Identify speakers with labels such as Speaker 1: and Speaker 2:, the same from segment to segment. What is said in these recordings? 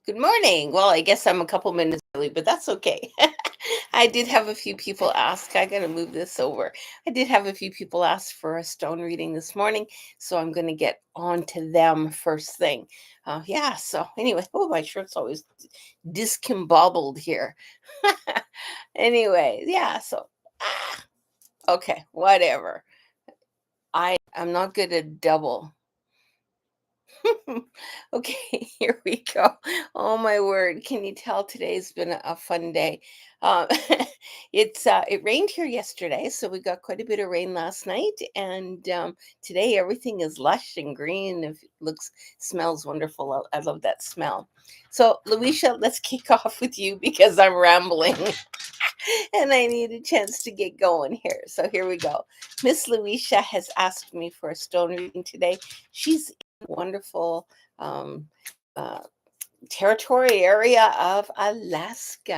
Speaker 1: Good morning. Well, I guess I'm a couple minutes early, but that's okay. I did have a few people ask. I got to move this over. I did have a few people ask for a stone reading this morning, so I'm going to get on to them first thing. Yeah, so anyway, oh, my shirt's always discombobbled here. Anyway, yeah, so okay, whatever. I'm not good at double. Okay, here we go. Oh my word! Can you tell today's been a fun day? Um, it rained here yesterday, so we got quite a bit of rain last night, and today everything is lush and green. It looks, smells wonderful. I love that smell. So, Luisha, let's kick off with you because I'm rambling and I need a chance to get going here. So here we go. Miss Luisha has asked me for a stone reading today. She's wonderful um, uh, territory area of Alaska.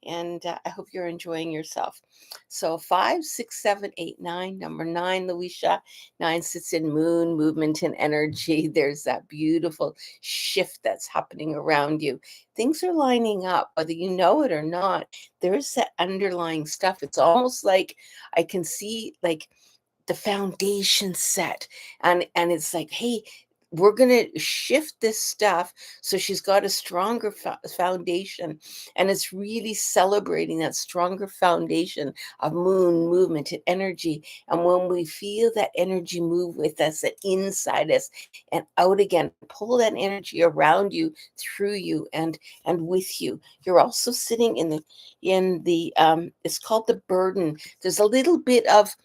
Speaker 1: And I hope you're enjoying yourself. So 5, 6, 7, 8, 9, number 9, Luisha. 9 sits in moon, movement, and energy. There's that beautiful shift that's happening around you. Things are lining up, whether you know it or not. There's that underlying stuff. It's almost like I can see like the foundation set, and it's like, hey, we're going to shift this stuff so she's got a stronger foundation, and it's really celebrating that stronger foundation of moon movement and energy. And when we feel that energy move with us and inside us and out again, pull that energy around you, through you, and with you. You're also sitting in the it's called the burden. There's a little bit of,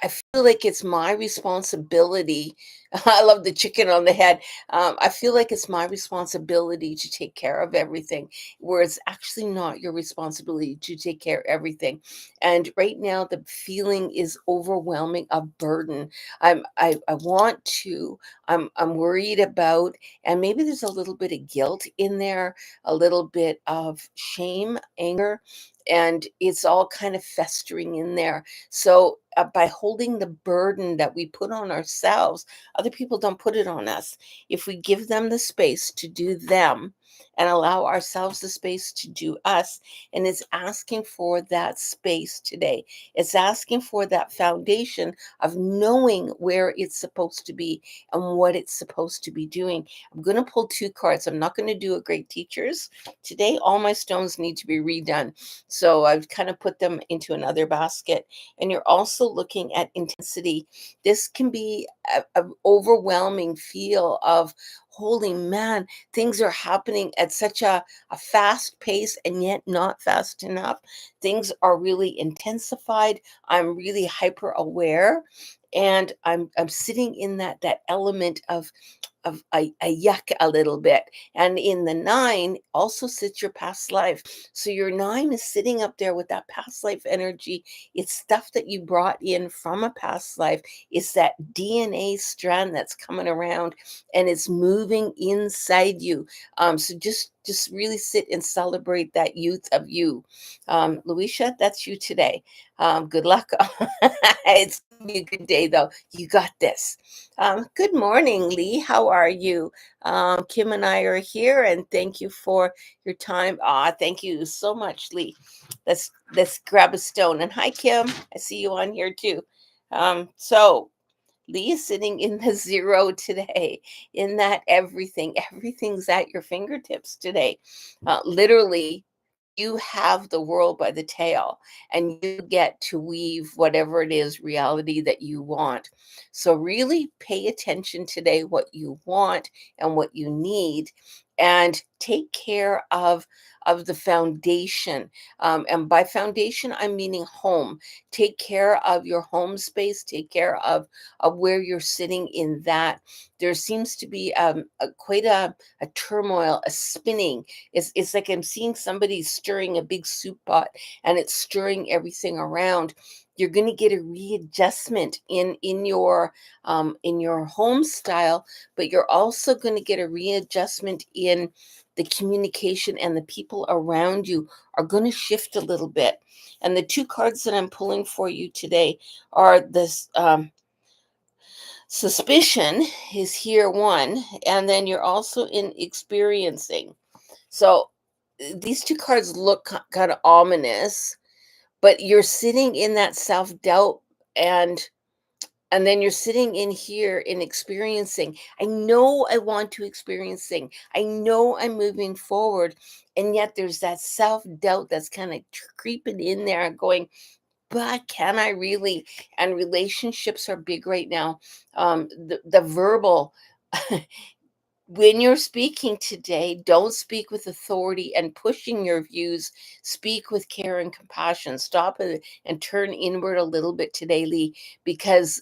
Speaker 1: I feel like it's my responsibility. I love the chicken on the head. I feel like it's my responsibility to take care of everything, where it's actually not your responsibility to take care of everything. And right now, the feeling is overwhelming, a burden. I want to. I'm worried about, and maybe there's a little bit of guilt in there, a little bit of shame, anger, and it's all kind of festering in there. So by holding the burden that we put on ourselves, other people don't put it on us. If we give them the space to do them and allow ourselves the space to do us, and it's asking for that space today. It's asking for that foundation of knowing where it's supposed to be and what it's supposed to be doing. I'm going to pull two cards. I'm not going to do a great teachers today. All my stones need to be redone. So I've kind of put them into another basket. And you're also looking at intensity. This can be an overwhelming feel of, holy man, things are happening at such a fast pace and yet not fast enough. Things are really intensified. I'm really hyper aware. And I'm sitting in that element of a yuck a little bit. And in the 9 also sits your past life. So your 9 is sitting up there with that past life energy. It's stuff that you brought in from a past life. It's that DNA strand that's coming around and it's moving inside you. So just really sit and celebrate that youth of you. Luisha, that's you today. Good luck. It's gonna be a good day though. You got this. Good morning, Lee. How are you? Kim and I are here, and thank you for your time. Thank you so much, Lee. Let's grab a stone. And hi, Kim. I see you on here too. So Lee is sitting in the 0 today, in that everything's at your fingertips today. Literally, you have the world by the tail and you get to weave whatever it is reality that you want. So really pay attention today what you want and what you need, and take care of the foundation. And by foundation, I'm meaning home. Take care of your home space. Take care of where you're sitting in that. There seems to be quite a turmoil, a spinning. It's like I'm seeing somebody stirring a big soup pot and it's stirring everything around. You're going to get a readjustment in your home style, but you're also going to get a readjustment in the communication, and the people around you are going to shift a little bit. And the two cards that I'm pulling for you today are this suspicion is here, one, and then you're also in experiencing. So these two cards look kind of ominous, but you're sitting in that self-doubt, and then you're sitting in here in experiencing. I know I want to experiencing. I know I'm moving forward. And yet there's that self-doubt that's kind of creeping in there going, but can I really? And relationships are big right now. The verbal, when you're speaking today, don't speak with authority and pushing your views. Speak with care and compassion. Stop it and turn inward a little bit today, Lee, because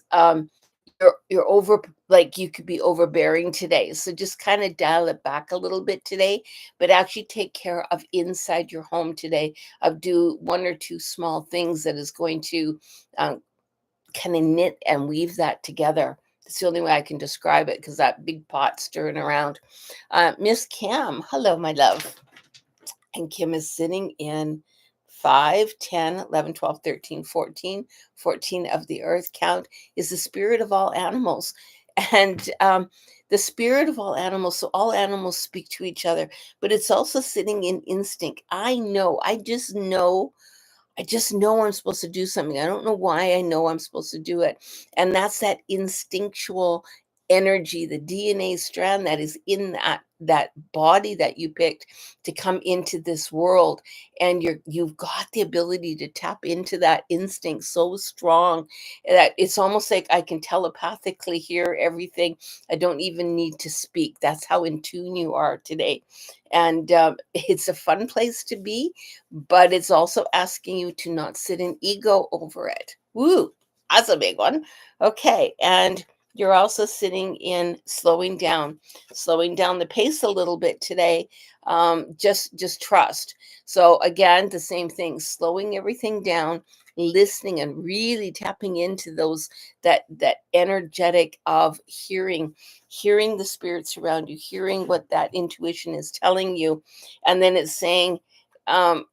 Speaker 1: you're over, like, you could be overbearing today. So just kind of dial it back a little bit today, but actually take care of inside your home today. Of do one or two small things that is going to um, kind of knit and weave that together. It's the only way I can describe it, because that big pot stirring around. Miss Kim, hello, my love. And Kim is sitting in 5, 10, 11, 12, 13, 14. 14 of the earth count is the spirit of all animals. And the spirit of all animals, so all animals speak to each other, but it's also sitting in instinct. I just know I'm supposed to do something. I don't know why I know I'm supposed to do it. And that's that instinctual energy, the DNA strand that is in that body that you picked to come into this world. And you've got the ability to tap into that instinct so strong that it's almost like I can telepathically hear everything. I don't even need to speak. That's how in tune you are today. And it's a fun place to be, but it's also asking you to not sit in ego over it. Woo, that's a big one. Okay, and you're also sitting in slowing down the pace a little bit today. Just trust. So again, the same thing, slowing everything down, listening, and really tapping into those that energetic of hearing the spirits around you, hearing what that intuition is telling you, and then it's saying, um,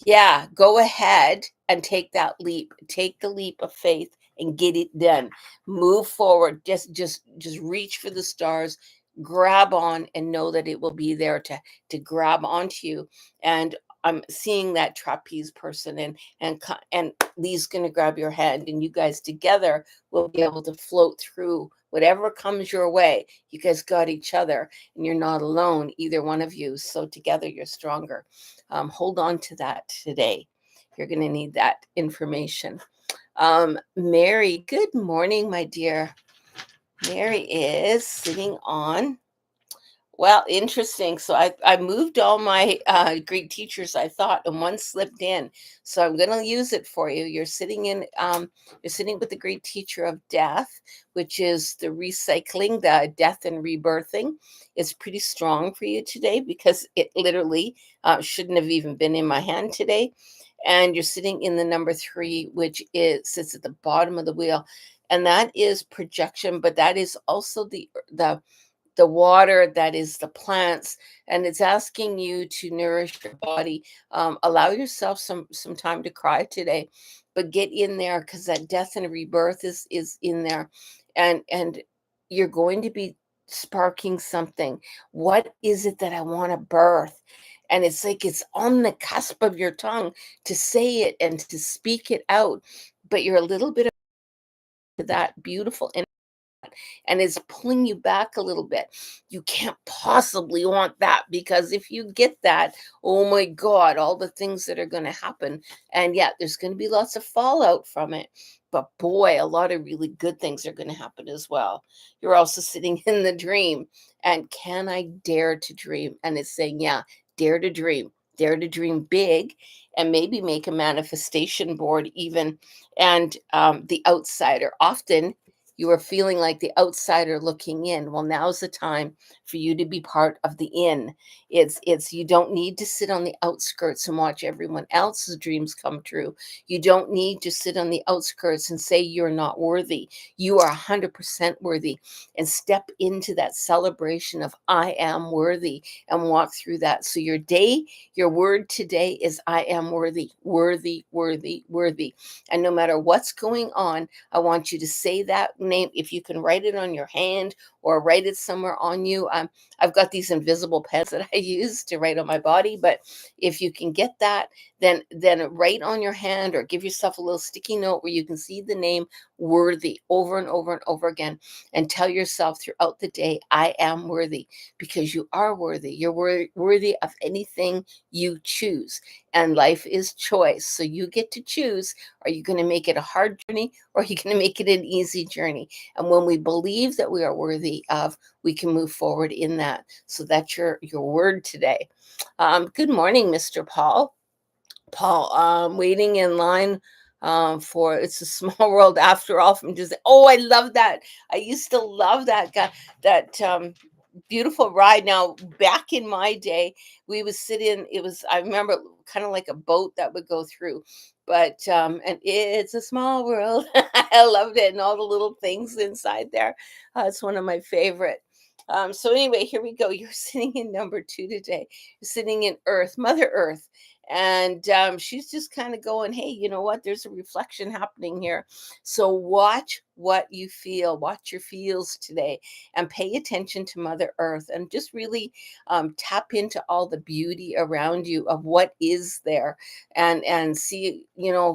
Speaker 1: yeah, go ahead and take that leap. Take the leap of faith and get it done. Move forward. Just reach for the stars. Grab on and know that it will be there to grab onto you. And I'm seeing that trapeze person, and Lee's going to grab your hand, and you guys together will be able to float through whatever comes your way. You guys got each other, and you're not alone, either one of you. So together you're stronger. Hold on to that today. You're going to need that information. Mary, good morning, my dear. Mary is sitting on, well, interesting. So I moved all my Greek teachers, I thought, and one slipped in. So I'm going to use it for you. You're sitting with the great teacher of death, which is the recycling, the death and rebirthing. It's pretty strong for you today because it literally shouldn't have even been in my hand today. And you're sitting in the number 3, which sits at the bottom of the wheel, and that is projection, but that is also the water, that is the plants, and it's asking you to nourish your body. Allow yourself some time to cry today, but get in there, because that death and rebirth is in there, and you're going to be sparking something. What is it that I want to birth? And it's like it's on the cusp of your tongue to say it and to speak it out, but you're a little bit of that beautiful, and it's pulling you back a little bit. You can't possibly want that, because if you get that, oh my God, all the things that are going to happen. And yeah, there's going to be lots of fallout from it. But boy, a lot of really good things are going to happen as well. You're also sitting in the dream. And can I dare to dream? And it's saying, yeah, dare to dream. Dare to dream big, and maybe make a manifestation board even. And the outsider, often you are feeling like the outsider looking in. Well, now's the time for you to be part of the in. It's you don't need to sit on the outskirts and watch everyone else's dreams come true. You don't need to sit on the outskirts and say you're not worthy. You are 100% worthy, and step into that celebration of I am worthy and walk through that. So your word today is I am worthy, worthy, worthy, worthy. And no matter what's going on, I want you to say that name. If you can write it on your hand or write it somewhere on you. I've got these invisible pens that I use to write on my body, but if you can get that, then write on your hand or give yourself a little sticky note where you can see the name worthy over and over and over again, and tell yourself throughout the day, I am worthy, because you are worthy. You're worthy of anything you choose. And life is choice. So you get to choose. Are you going to make it a hard journey, or are you going to make it an easy journey? And when we believe that we are worthy of, we can move forward in that. So that's your word today. Good morning, Mr. Paul. Paul, waiting in line for It's a Small World After All from Disney. Oh, I love that. I used to love that guy, that beautiful ride. Now, back in my day, we would sit in, it was, I remember, kind of like a boat that would go through. But and it's a small world. I loved it, and all the little things inside there. It's one of my favorite. So anyway, here we go. You're sitting in number two today. You're sitting in Earth, Mother Earth, and she's just kind of going, hey, you know what, there's a reflection happening here. So watch what you feel, watch your feels today, and pay attention to Mother Earth, and just really tap into all the beauty around you of what is there. And see,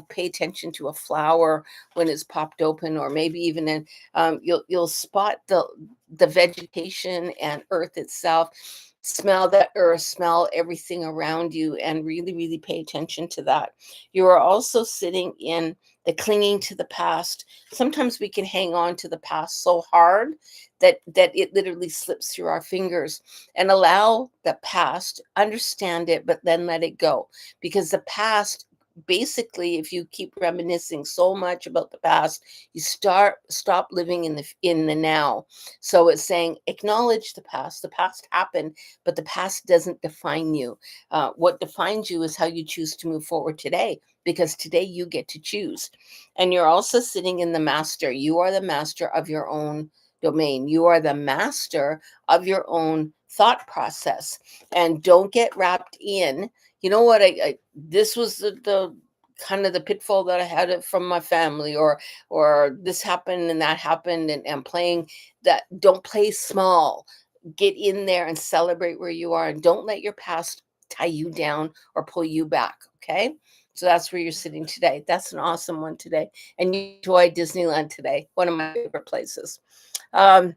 Speaker 1: pay attention to a flower when it's popped open, or maybe even in, you'll spot the vegetation and earth itself. Smell that earth, smell everything around you, and really, really pay attention to that. You are also sitting in the clinging to the past. Sometimes we can hang on to the past so hard that it literally slips through our fingers. And allow the past, understand it, but then let it go. Because the past, basically, if you keep reminiscing so much about the past, you stop living in the now. So it's saying, acknowledge the past. The past happened, but the past doesn't define you. What defines you is how you choose to move forward today, because today you get to choose. And you're also sitting in the master. You are the master of your own domain. You are the master of your own thought process. And don't get wrapped in, you know what, this was the kind of the pitfall that I had it from my family, or this happened and that happened, and playing that. Don't play small. Get in there and celebrate where you are, and don't let your past tie you down or pull you back. Okay. So that's where you're sitting today. That's an awesome one today. And you enjoy Disneyland today, one of my favorite places. And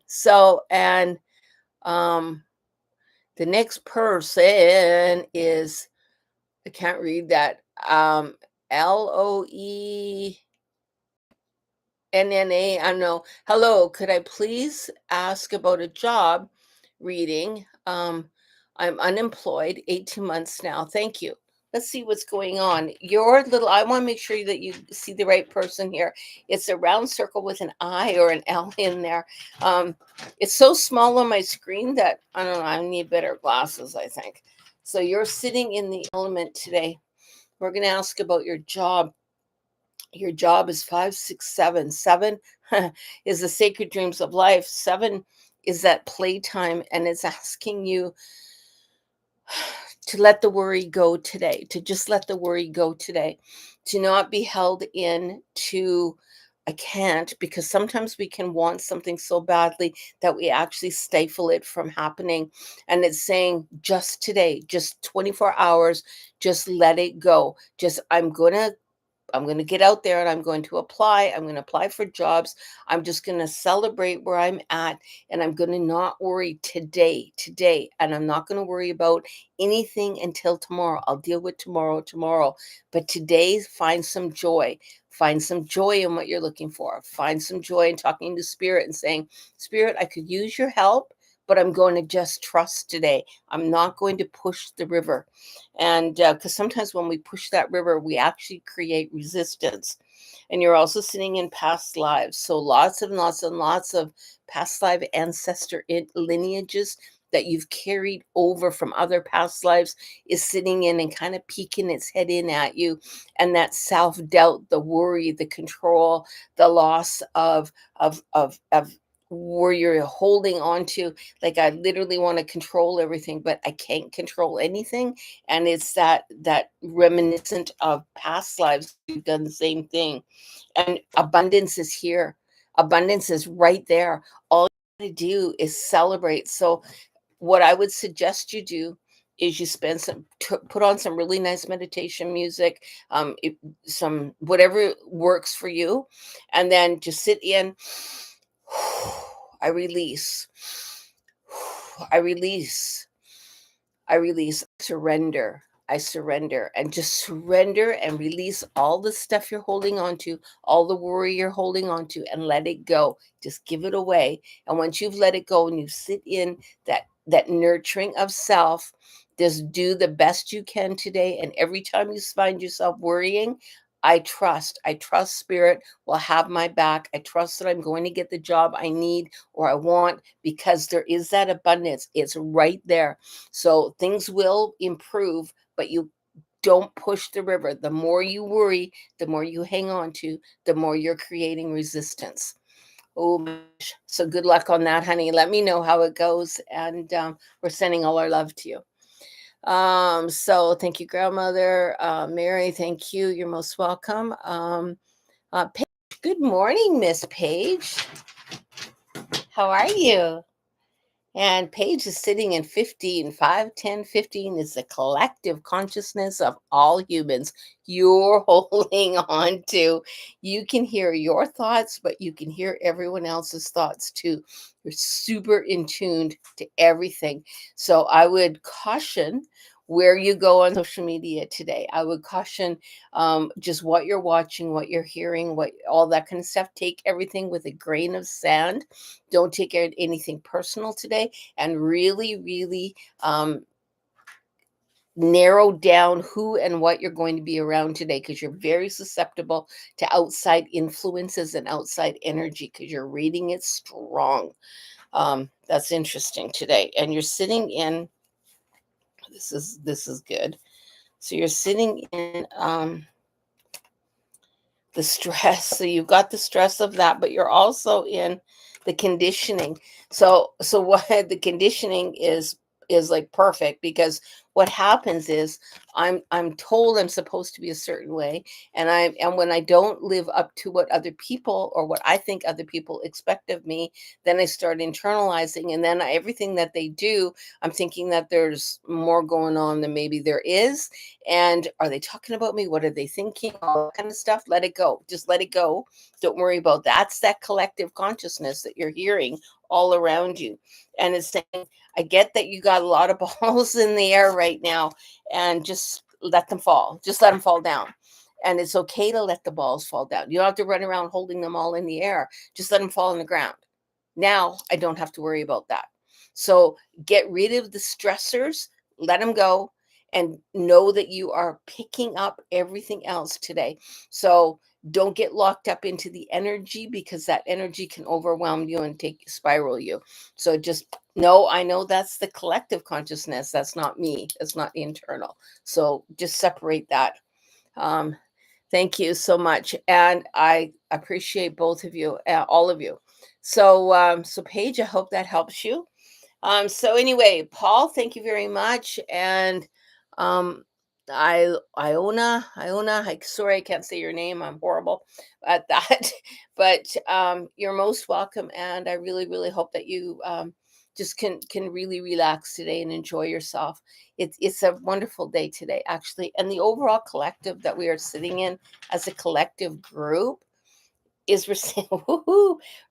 Speaker 1: the next person is, I can't read that. Loenna. I don't know. Hello, could I please ask about a job reading? I'm unemployed, 18 months now. Thank you. Let's see what's going on. I want to make sure that you see the right person here. It's a round circle with an I or an L in there. It's so small on my screen that I don't know, I need better glasses, I think. So you're sitting in the element today. We're going to ask about your job. Your job is 5, 6, 7. 7 is the sacred dreams of life. 7 is that playtime, and it's asking you to let the worry go today, to just let the worry go today, to not be held in to, I can't, because sometimes we can want something so badly that we actually stifle it from happening. And it's saying, just today, just 24 hours, just let it go. Just, I'm going to get out there and I'm going to apply. I'm going to apply for jobs. I'm just going to celebrate where I'm at, and I'm going to not worry today. And I'm not going to worry about anything until tomorrow. I'll deal with tomorrow. But today, find some joy. Find some joy in what you're looking for. Find some joy in talking to Spirit and saying, Spirit, I could use your help, but I'm going to just trust today. I'm not going to push the river. And because sometimes when we push that river, we actually create resistance. And you're also sitting in past lives. So lots and lots and lots of past life ancestor lineages that you've carried over from other past lives is sitting in and kind of peeking its head in at you. And that self-doubt, the worry, the control, the loss of where you're holding on to, like, I literally want to control everything, but I can't control anything. And it's that reminiscent of past lives. You've done the same thing. And abundance is here. Abundance is right there. All to do is celebrate. So what I would suggest you do is you spend put on some really nice meditation music, some whatever works for you, and then just sit in. I release. I release. I release, surrender. I surrender and just surrender and release all the stuff you're holding on to, all the worry you're holding on to, and let it go. Just give it away. And once you've let it go and you sit in that nurturing of self, just do the best you can today. And every time you find yourself worrying, I trust spirit will have my back. I trust that I'm going to get the job I need or I want because there is that abundance. It's right there. So things will improve, but you don't push the river. The more you worry, the more you hang on to, the more you're creating resistance. Oh my gosh. So good luck on that, honey. Let me know how it goes. And we're sending all our love to you. So thank you, grandmother. Mary, thank you. You're most welcome. Paige, good morning, Miss Paige. How are you? And Paige is sitting in 15, 5, 10, 15 is the collective consciousness of all humans you're holding on to. You can hear your thoughts, but you can hear everyone else's thoughts too. You're super in tuned to everything. So I would caution where you go on social media today. I would caution just what you're watching, what you're hearing, what all that kind of stuff. Take everything with a grain of sand. Don't take anything personal today, and really, really narrow down who and what you're going to be around today because you're very susceptible to outside influences and outside energy because you're reading it strong. That's interesting today. And you're sitting in, this is good. So you're sitting in the stress. So you've got the stress of that, but you're also in the conditioning. So what the conditioning is like perfect because what happens is I'm told I'm supposed to be a certain way, and when I don't live up to what other people or what I think other people expect of me, then I start internalizing, and then everything that they do, I'm thinking that there's more going on than maybe there is. And are they talking about me? What are they thinking? All that kind of stuff. Let it go. Just let it go. Don't worry about that. That's that collective consciousness that you're hearing all around you. And it's saying, I get that you got a lot of balls in the air right now, and just let them fall. Just let them fall down. And it's okay to let the balls fall down. You don't have to run around holding them all in the air. Just let them fall on the ground. Now I don't have to worry about that. So get rid of the stressors, let them go, and know that you are picking up everything else today. So don't get locked up into the energy because that energy can overwhelm you and spiral you. So just know, I know that's the collective consciousness. That's not me. That's not internal. So just separate that. Um, Thank you so much, and I appreciate both of you, all of you. So Paige, I hope that helps you. So anyway, Paul, thank you very much. And Iona, sorry I can't say your name. I'm horrible at that. But you're most welcome, and I really, really hope that you just can really relax today and enjoy yourself. It's a wonderful day today, actually. And the overall collective that we are sitting in as a collective group is we're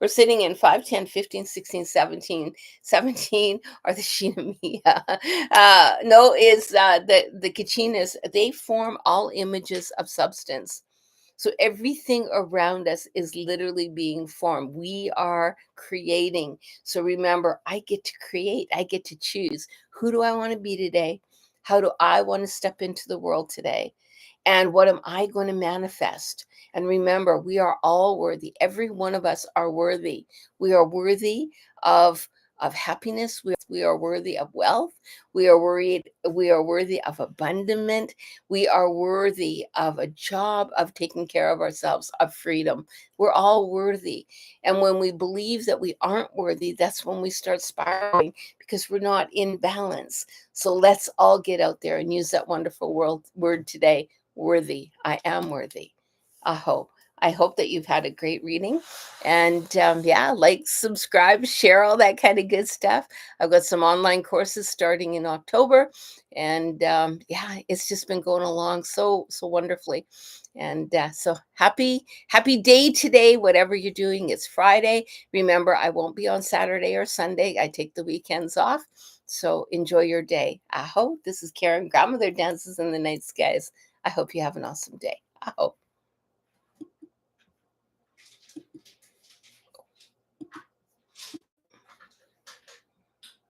Speaker 1: sitting in 5, 10, 15, 16, 17. 17 are the Shinamia. No, is the Kachinas. They form all images of substance. So everything around us is literally being formed. We are creating. So remember, I get to create. I get to choose. Who do I want to be today? How do I want to step into the world today? And what am I going to manifest? And remember, we are all worthy. Every one of us are worthy. We are worthy of happiness. We are worthy of wealth. We are worthy of abandonment. We are worthy of a job, of taking care of ourselves, of freedom. We're all worthy. And when we believe that we aren't worthy, that's when we start spiraling because we're not in balance. So let's all get out there and use that wonderful word today. Worthy. I am worthy. Aho. I hope that you've had a great reading. And yeah, like, subscribe, share all that kind of good stuff. I've got some online courses starting in October. And yeah, it's just been going along so wonderfully. And so happy day today, whatever you're doing. It's Friday. Remember, I won't be on Saturday or Sunday. I take the weekends off. So enjoy your day. Aho. This is Karen, grandmother dances in the night skies. I hope you have an awesome day. Aho.